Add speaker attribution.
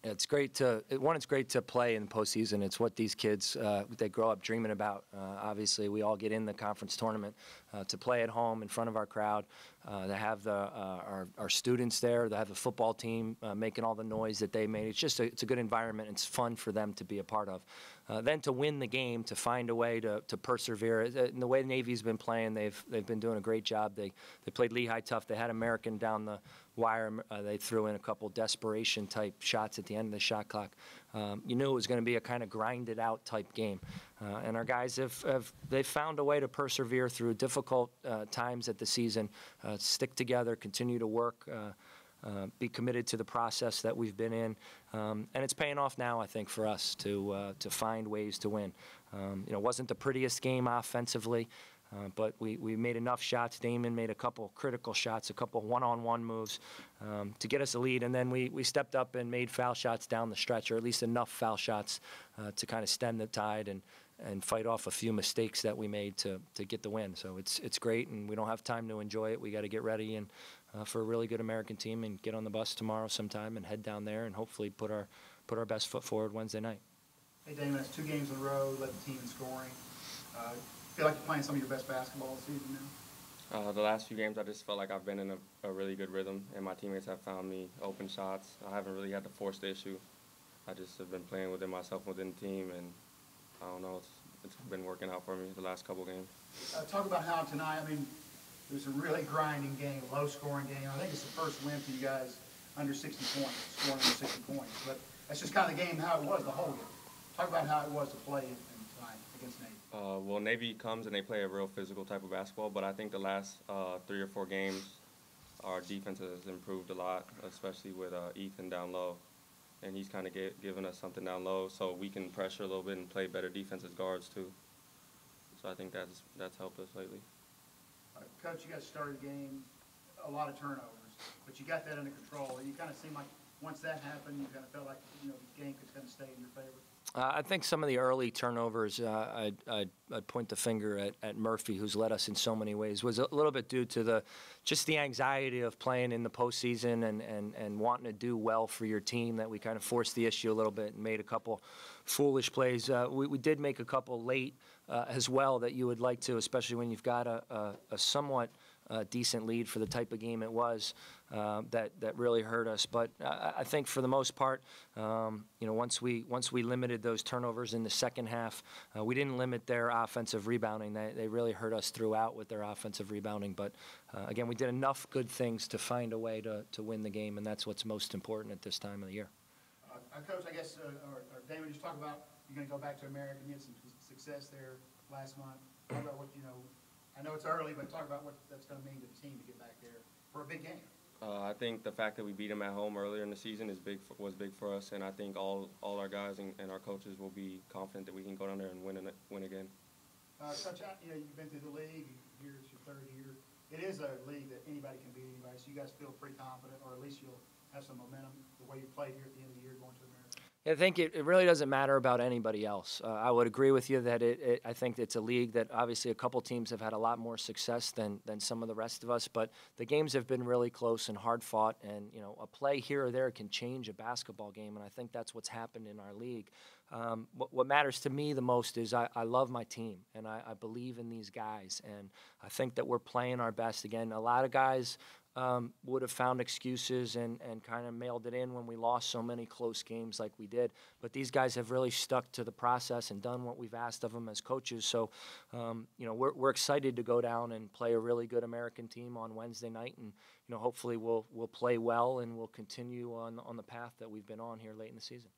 Speaker 1: It's great to it's great to play in the postseason. It's what these kids they grow up dreaming about. Obviously, we all get in the conference tournament to play at home in front of our crowd, to have our students there, to have the football team making all the noise that they made. It's a good environment. It's fun for them to be a part of. Then to win the game, to find a way to persevere. In the way the Navy's been playing, they've been doing a great job. They played Lehigh tough. They had American down the wire. They threw in a couple desperation type shots at the end of the shot clock. You knew it was going to be a kind of grinded out type game, and our guys they've found a way to persevere through difficult times at the season, stick together, continue to work, be committed to the process that we've been in, and it's paying off now. I think for us to find ways to win. It wasn't the prettiest game offensively. But we made enough shots. Damon made a couple critical shots, a couple one-on-one moves to get us a lead. And then we stepped up and made foul shots down the stretch, or at least enough foul shots to kind of stem the tide and fight off a few mistakes that we made to get the win. So it's great, and we don't have time to enjoy it. We got to get ready and for a really good American team and get on the bus tomorrow sometime and head down there and hopefully put our best foot forward Wednesday night.
Speaker 2: Hey, Damon, that's 2 games in a row, led the team in scoring. Feel like you're playing some of your best basketball this season now?
Speaker 3: The last few games, I just felt like I've been in a really good rhythm, and my teammates have found me open shots. I haven't really had to force the issue. I just have been playing within myself, within the team, and I don't know, it's been working out for me the last couple games.
Speaker 2: Talk about how tonight, I mean, it was a really grinding game, low-scoring game. I think it's the first win for you guys under 60 points, scoring under 60 points. But that's just kind of the game, how it was, the whole game. Talk about how it was to play tonight against Navy.
Speaker 3: Well, Navy comes and they play a real physical type of basketball, but I think the last 3 or 4 games, our defense has improved a lot, especially with Ethan down low. And he's kind of given us something down low so we can pressure a little bit and play better defense as guards too. So I think that's helped us lately.
Speaker 2: Coach, you guys started the game, a lot of turnovers, but you got that under control. You kind of seemed like once that happened, you kind of felt like the game could kind of stay in your favor.
Speaker 1: I think some of the early turnovers, I'd point the finger at Murphy, who's led us in so many ways, was a little bit due to just the anxiety of playing in the postseason and wanting to do well for your team, that we kind of forced the issue a little bit and made a couple foolish plays. We did make a couple late as well that you would like to, especially when you've got a somewhat decent lead for the type of game it was, that really hurt us. But I think for the most part, once we limited those turnovers in the second half, we didn't limit their offensive rebounding. They really hurt us throughout with their offensive rebounding. But again, we did enough good things to find a way to win the game, and that's what's most important at this time of the year.
Speaker 2: Coach, I guess, or Damon, just talk about you're going to go back to America and get some success there last month. Talk about what I know it's early, but talk about what that's going to mean to the team to get back there for a big game.
Speaker 3: I think the fact that we beat them at home earlier in the season was big for us, and I think all our guys and our coaches will be confident that we can go down there and win again.
Speaker 2: Coach, you've been through the league. Here it's your 3rd year. It is a league that anybody can beat anybody, so you guys feel pretty confident, or at least you'll have some momentum the way you played here at the end of the year going to America.
Speaker 1: I think it really doesn't matter about anybody else. I would agree with you that I think it's a league that obviously a couple teams have had a lot more success than some of the rest of us, but the games have been really close and hard fought, and a play here or there can change a basketball game, and I think that's what's happened in our league. What matters to me the most is I love my team, and I believe in these guys, and I think that we're playing our best. Again, a lot of guys would have found excuses and kind of mailed it in when we lost so many close games like we did. But these guys have really stuck to the process and done what we've asked of them as coaches. So, we're excited to go down and play a really good American team on Wednesday night, and hopefully we'll play well and we'll continue on the path that we've been on here late in the season.